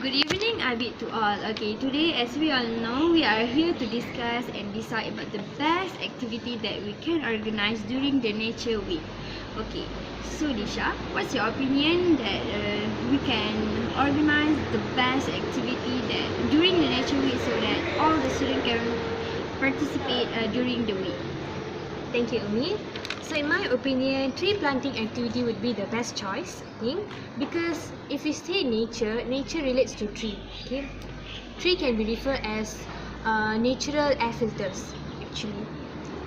Good evening, Abid to all. Okay, today as we all know, we are here to discuss and decide about the best activity that we can organize during the Nature Week. Okay, so Disha, what's your opinion that we can organize the best activity that during the Nature Week so that all the students can participate during the week? Thank you, Umi. So in my opinion, tree planting activity would be the best choice, because if we say nature, nature relates to tree. Okay, tree can be referred as natural air filters, actually,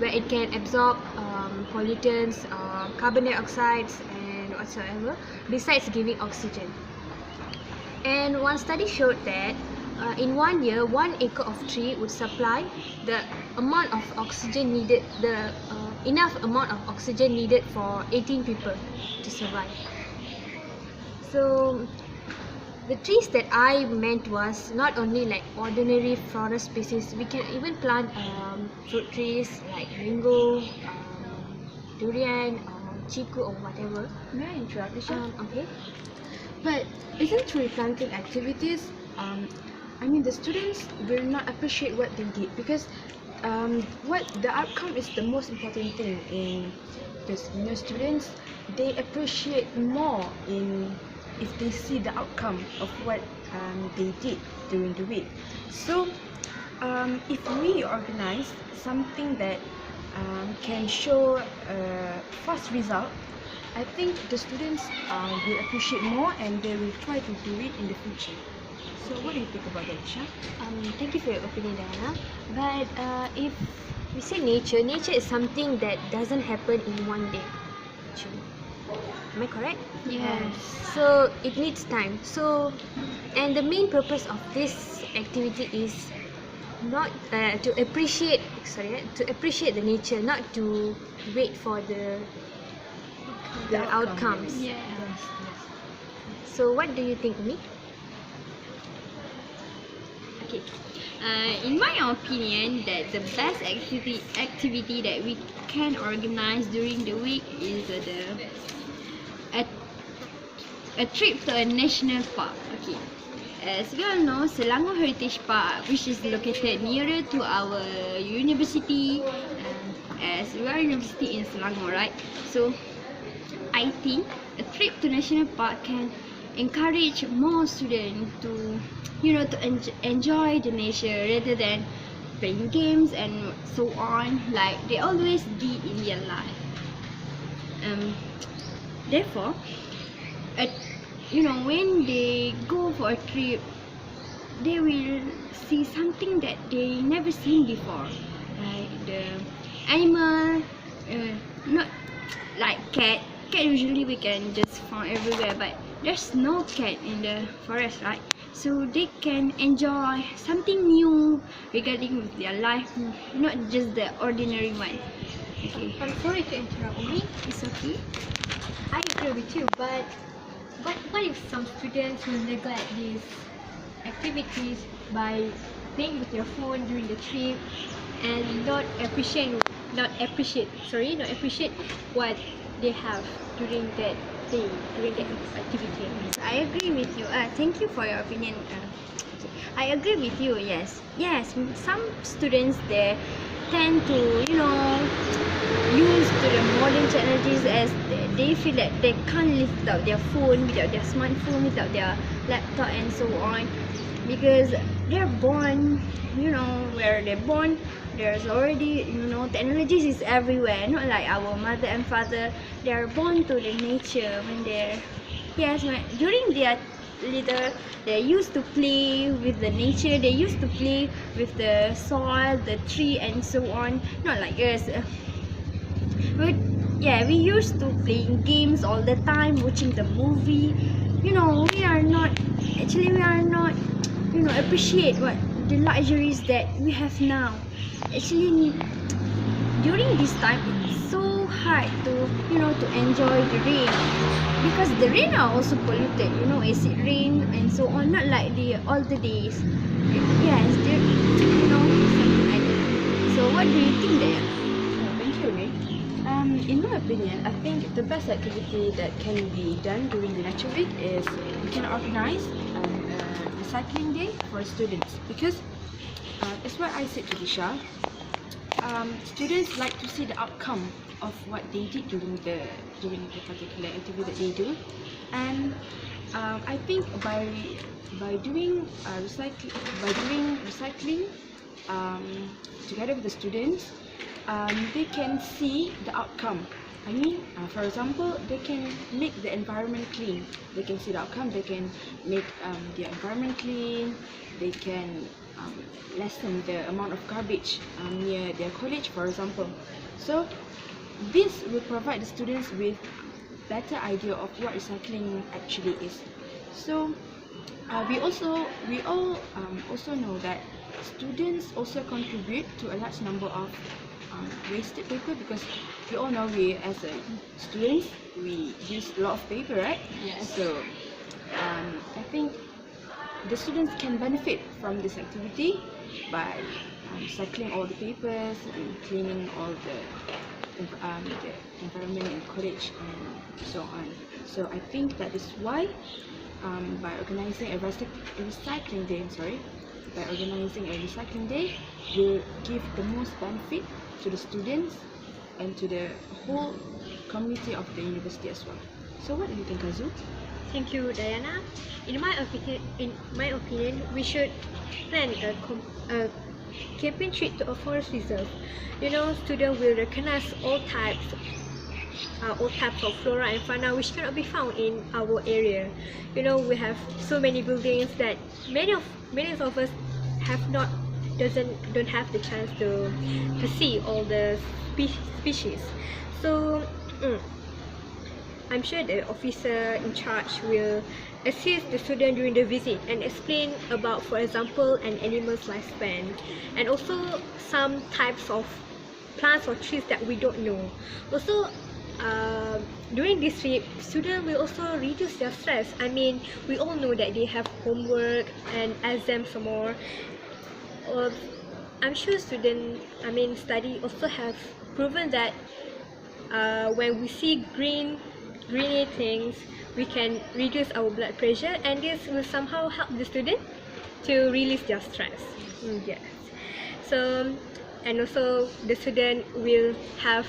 where it can absorb pollutants, carbon dioxide, and whatsoever, besides giving oxygen. And one study showed that in 1 year, 1 acre of tree would supply the amount of oxygen needed, enough amount of oxygen needed for 18 people to survive. So the trees that I meant was not only like ordinary forest species. We can even plant fruit trees like mango, durian, chiku, or whatever. May I interrupt, Isha? Okay. But isn't tree planting activities, the students will not appreciate what they did, because what the outcome is the most important thing in this. Students, they appreciate more if they see the outcome of what they did during the week. So if we organize something that can show a fast result, I think the students will appreciate more and they will try to do it in the future. So what do you think about that, Isha? Thank you for your opinion, Diana. But if we say nature, nature is something that doesn't happen in 1 day, actually. Am I correct? Yes. So it needs time. So, and the main purpose of this activity is not to appreciate the nature, not to wait for the outcomes. Yeah. Yes. So what do you think, Umi? Okay. In my opinion, that the best activity that we can organize during the week is a trip to a national park. Okay. As we all know, Selangor Heritage Park, which is located nearer to our university, as we are university in Selangor, right? So I think a trip to national park can encourage more students to enjoy the nature rather than playing games and so on like they always did in their life. Therefore, when they go for a trip, they will see something that they never seen before, like the animal, not like cat. Cat usually we can just find everywhere, but there's no cat in the forest, right? So they can enjoy something new regarding with their life, not just the ordinary one. Okay. I'm sorry to interrupt, Umi. It's okay. I agree with you, but what if some students will neglect these activities by playing with their phone during the trip and not appreciate what they have during that day, during that activity? I agree with you. Thank you for your opinion. I agree with you. Yes. Some students they tend to use to the modern technologies as they feel that they can't live without their phone, without their smartphone, without their laptop and so on, because they're born, where they're born, there's already technologies is everywhere, not like our mother and father. They're born to the nature when during their little, they used to play with the nature, they used to play with the soil, the tree and so on, not like us. But yeah, we used to playing games all the time, watching the movie. We are not appreciate what the luxuries that we have now. Actually, during this time, it's so hard to enjoy the rain, because the rain are also polluted. Acid rain and so on. Not like the older days. Yes, something like that. So, what do you think there? Thank you, Ray. In my opinion, I think the best activity that can be done during the Nature Week is we can organize recycling day for students, because as what I said to Disha, students like to see the outcome of what they did during the particular activity that they do, and I think by doing recycling together with the students, they can see the outcome. I mean, for example, they can make the environment clean. They can see the outcome. They can make the environment clean. They can lessen the amount of garbage near their college, for example. So this will provide the students with better idea of what recycling actually is. So we all also know that students also contribute to a large number of wasted paper, because we all know we as a students we use a lot of paper, right? Yes. So I think the students can benefit from this activity by recycling all the papers and cleaning all the environment in college and so on. So I think that is why by organizing a recycling day will give the most benefit to the students and to the whole community of the university as well. So what do you think, Azu? Thank you, Diana. In my opinion, we should plan a campaign trip to a forest reserve. You know, students will recognize all types of flora and fauna which cannot be found in our area. You know, we have so many buildings that many of us don't have the chance to see all the species. So I'm sure the officer in charge will assist the student during the visit and explain about, for example, an animal's lifespan, and also some types of plants or trees that we don't know. Also, during this trip, students will also reduce their stress. I mean, we all know that they have homework and exams some more. I'm sure study also have proven that when we see greeny things, we can reduce our blood pressure, and this will somehow help the student to release their stress. Yes. So, and also the student will have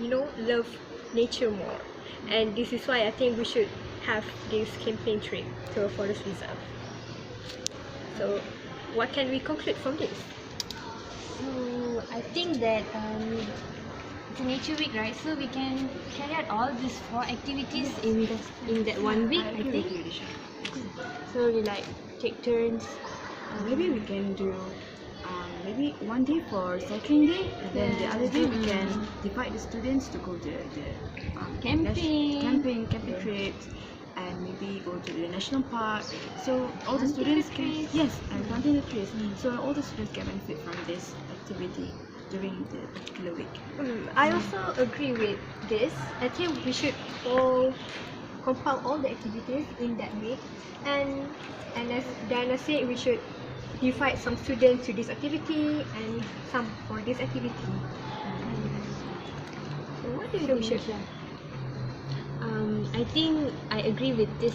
love nature more, and this is why I think we should have this campaign trip to a forest reserve. So, what can we conclude from this? So I think that it's a nature week, right? So we can carry out all these 4 activities in that 1 week, I think. So we like take turns. Maybe we can do maybe one day for cycling day, and then the other day we can divide the students to go to the camping trips, and maybe go to the national park. So all the students can and planting the trees. So all the students can benefit from this activity during the particular week. I also agree with this. I think we should all compile all the activities in that week, and as Diana said, we should divide some students to this activity and some for this activity. So what do you think? I think I agree with this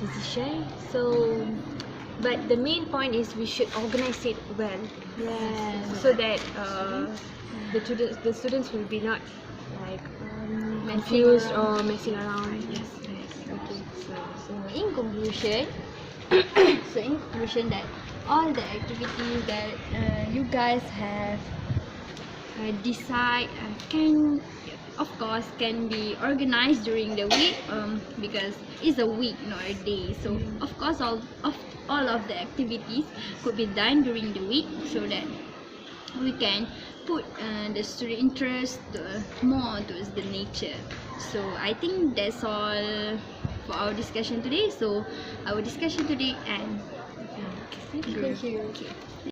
decision. So, but the main point is we should organize it well. Yes. So that the students will be not like confused or messing around. Yes. Okay. So in conclusion, that all the activities that you guys have decide can be organized during the week, because it's a week, not a day. So of course all of the activities could be done during the week, so that we can put the student interest more towards the nature. So I think that's all for our discussion today. So our discussion today and thank you.